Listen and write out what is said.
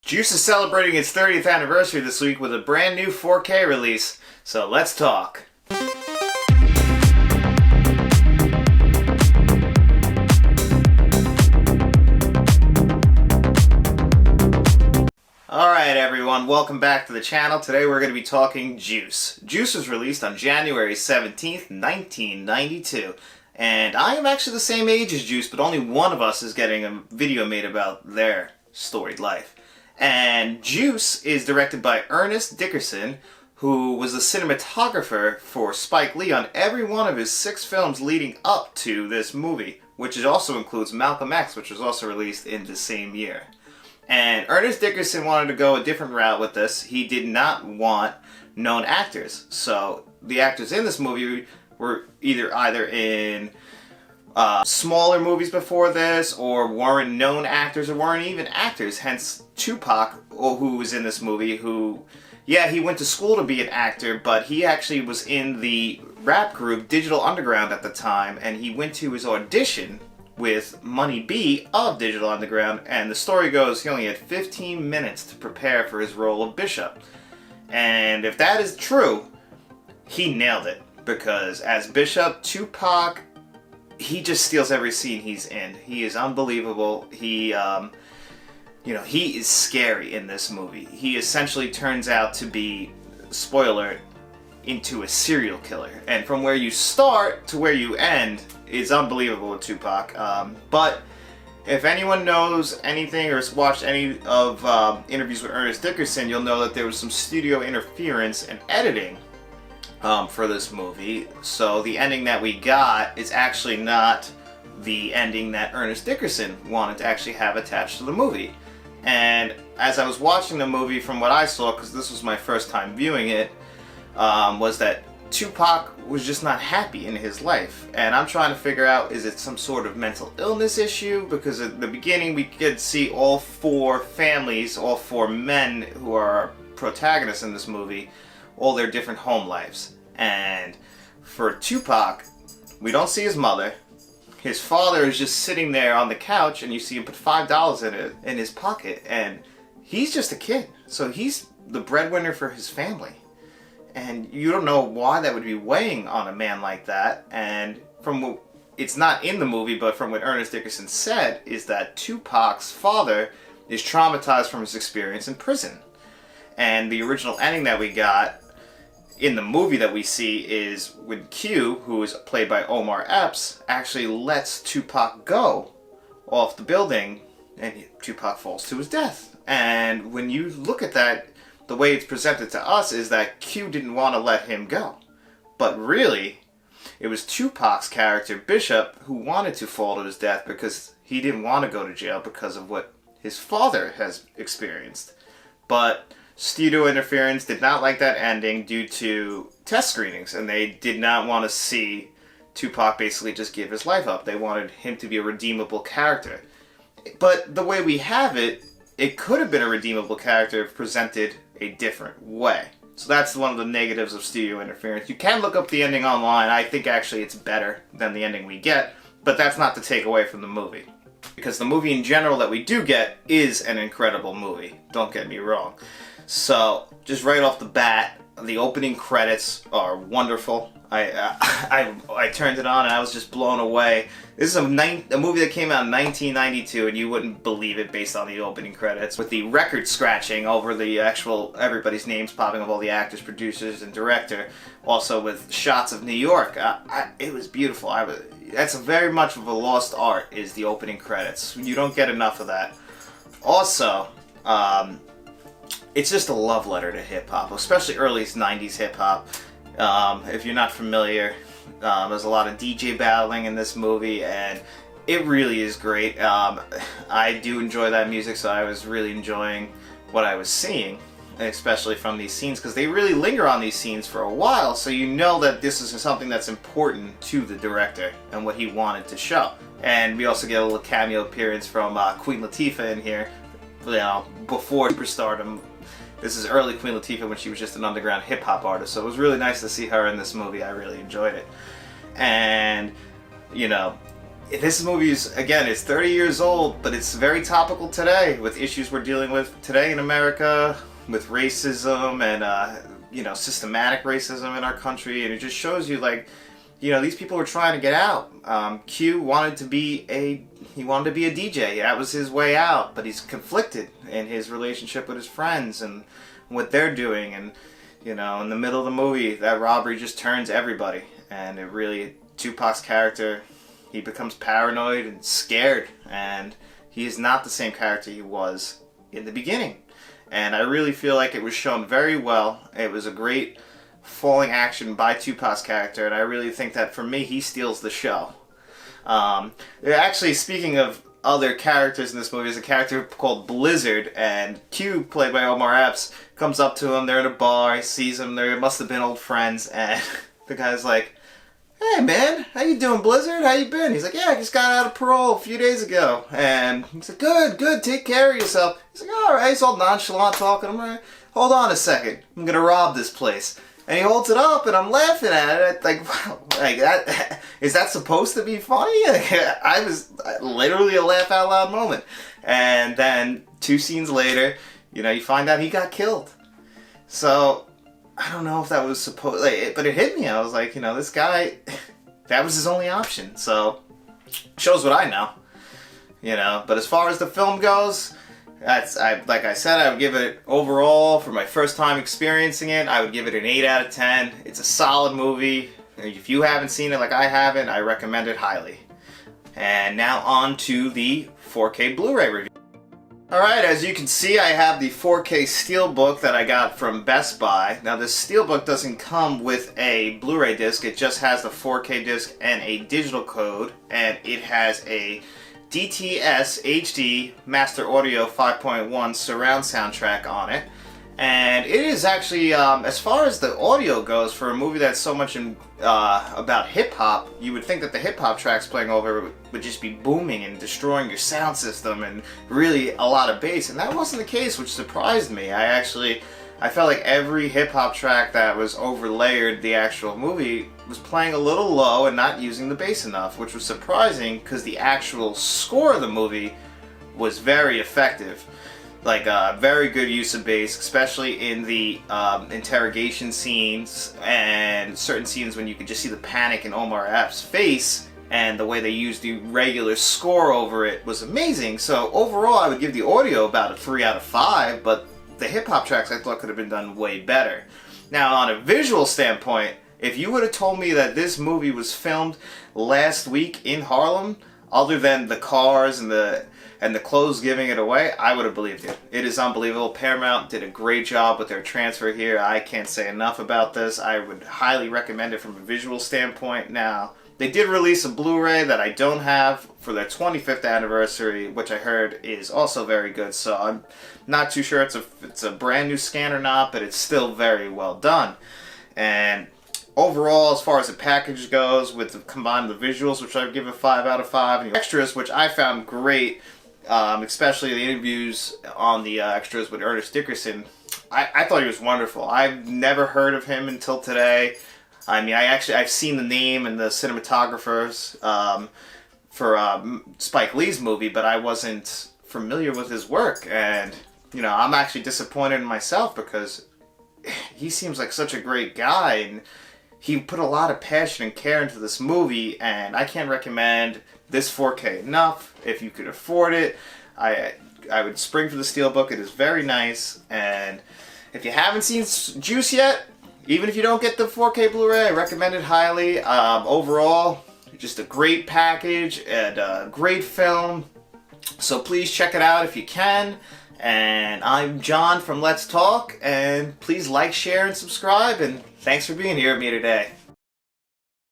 Juice is celebrating its 30th anniversary this week with a brand new 4K release, so let's talk. Alright everyone, welcome back to the channel. Today we're going to be talking Juice. Juice was released on January 17th, 1992. And I am actually the same age as Juice, but only one of us is getting a video made about their storied life. And Juice is directed by Ernest Dickerson, who was the cinematographer for Spike Lee on every one of his 6 films leading up to this movie, which also includes Malcolm X, which was also released in the same year. And Ernest Dickerson wanted to go a different route with this. He did not want known actors. So the actors in this movie were either in smaller movies before this, or weren't known actors, or weren't even actors. Hence Tupac, who was in this movie, who, yeah, he went to school to be an actor, but he actually was in the rap group Digital Underground at the time, and he went to his audition with Money B of Digital Underground, and the story goes he only had 15 minutes to prepare for his role of Bishop. And if that is true, he nailed it, because as Bishop, Tupac, he just steals every scene he's in. He is unbelievable. He is scary in this movie. He essentially turns out to be, spoiler, into a serial killer. And from where you start to where you end is unbelievable with Tupac. But if anyone knows anything or has watched any of interviews with Ernest Dickerson, you'll know that there was some studio interference and editing for this movie. So the ending that we got is actually not the ending that Ernest Dickerson wanted to actually have attached to the movie. And as I was watching the movie, from what I saw, because this was my first time viewing it, was that Tupac was just not happy in his life. And I'm trying to figure out, is it some sort of mental illness issue? Because at the beginning we could see all 4 families, all 4 men who are protagonists in this movie, all their different home lives. And for Tupac, we don't see his mother. His father is just sitting there on the couch, and you see him put $5 in his pocket, and he's just a kid. So he's the breadwinner for his family. And you don't know why that would be weighing on a man like that. And it's not in the movie, but from what Ernest Dickerson said, is that Tupac's father is traumatized from his experience in prison. And the original ending that we got in the movie that we see is when Q, who is played by Omar Epps, actually lets Tupac go off the building, and Tupac falls to his death. And when you look at that, the way it's presented to us is that Q didn't want to let him go. But really, it was Tupac's character, Bishop, who wanted to fall to his death because he didn't want to go to jail because of what his father has experienced. But studio interference did not like that ending due to test screenings, and they did not want to see Tupac basically just give his life up. They wanted him to be a redeemable character. But the way we have it, it could have been a redeemable character if presented a different way. So that's one of the negatives of studio interference. You can look up the ending online. I think actually it's better than the ending we get, but that's not to take away from the movie. Because the movie in general that we do get is an incredible movie. Don't get me wrong. So, just right off the bat, the opening credits are wonderful. I turned it on and I was just blown away. This is a movie that came out in 1992, and you wouldn't believe it based on the opening credits. With the record scratching over the actual, everybody's names popping up, all the actors, producers, and director. Also with shots of New York. It was beautiful. That's very much of a lost art, is the opening credits. You don't get enough of that. Also, it's just a love letter to hip-hop, especially early 90s hip-hop. If you're not familiar, there's a lot of DJ battling in this movie, and it really is great. I do enjoy that music, so I was really enjoying what I was seeing, especially from these scenes, because they really linger on these scenes for a while, so you know that this is something that's important to the director and what he wanted to show. And we also get a little cameo appearance from Queen Latifah in here, before superstardom. This is early Queen Latifah when she was just an underground hip-hop artist, so it was really nice to see her in this movie. I really enjoyed it. And, this movie is, again, it's 30 years old, but it's very topical today with issues we're dealing with today in America, with racism and, you know, systematic racism in our country. And it just shows you, like, you know, these people were trying to get out. Q wanted to be a DJ. That was his way out, but he's conflicted in his relationship with his friends and what they're doing. And, you know, in the middle of the movie, that robbery just turns everybody. And it really, Tupac's character, he becomes paranoid and scared. And he is not the same character he was in the beginning. And I really feel like it was shown very well. It was a great falling action by Tupac's character, and I really think that for me, he steals the show. Actually, speaking of other characters in this movie, there's a character called Blizzard, and Q, played by Omar Epps, comes up to him. They're in a bar. He sees him. They must have been old friends, and the guy's like, "Hey man, how you doing, Blizzard? How you been?" He's like, "Yeah, I just got out of parole a few days ago." And he's like, "Good, take care of yourself." He's like, "All right." He's all nonchalant talking. I'm like, "Hold on a second. I'm gonna rob this place." And he holds it up, and I'm laughing at it. Like, wow, like that, is that supposed to be funny? I was literally a laugh out loud moment. And then 2 scenes later, you know, you find out he got killed. So I don't know if that was supposed, like, but it hit me. I was like, you know, this guy, that was his only option. So shows what I know, you know. But as far as the film goes, like I said, I would give it overall, for my first time experiencing it, I would give it an 8 out of 10. It's a solid movie. If you haven't seen it like I haven't, I recommend it highly. And now on to the 4K Blu-ray review. Alright, as you can see, I have the 4K Steelbook that I got from Best Buy. Now, this Steelbook doesn't come with a Blu-ray disc, it just has the 4K disc and a digital code, and it has a DTS HD Master Audio 5.1 surround soundtrack on it. And it is actually, as far as the audio goes, for a movie that's so much about hip-hop, you would think that the hip-hop tracks playing over would just be booming and destroying your sound system and really a lot of bass. And that wasn't the case, which surprised me. I felt like every hip-hop track that was overlayered the actual movie was playing a little low and not using the bass enough, which was surprising because the actual score of the movie was very effective. Like, very good use of bass, especially in the interrogation scenes and certain scenes when you could just see the panic in Omar Epps' face, and the way they used the regular score over it was amazing. So overall, I would give the audio about a 3 out of 5, but the hip-hop tracks I thought could have been done way better. Now, on a visual standpoint, if you would have told me that this movie was filmed last week in Harlem, other than the cars and the clothes giving it away, I would have believed you. It is unbelievable. Paramount did a great job with their transfer here. I can't say enough about this. I would highly recommend it from a visual standpoint. Now, they did release a Blu-ray that I don't have for their 25th anniversary, which I heard is also very good. So I'm not too sure it's a brand new scan or not, but it's still very well done. And overall, as far as the package goes, with the combined the visuals, which I would give a 5 out of 5, and the extras, which I found great, especially the interviews on the extras with Ernest Dickerson, I thought he was wonderful. I've never heard of him until today. I mean, I've seen the name and the cinematographers for Spike Lee's movie, but I wasn't familiar with his work. And, you know, I'm actually disappointed in myself because he seems like such a great guy, and he put a lot of passion and care into this movie, and I can't recommend this 4K enough. If you could afford it, I would spring for the Steelbook. It is very nice, and if you haven't seen Juice yet, even if you don't get the 4K Blu-ray, I recommend it highly. Overall, just a great package and a great film, so please check it out if you can. And I'm John from Let's Talk, and please like, share, and subscribe, and thanks for being here with me today.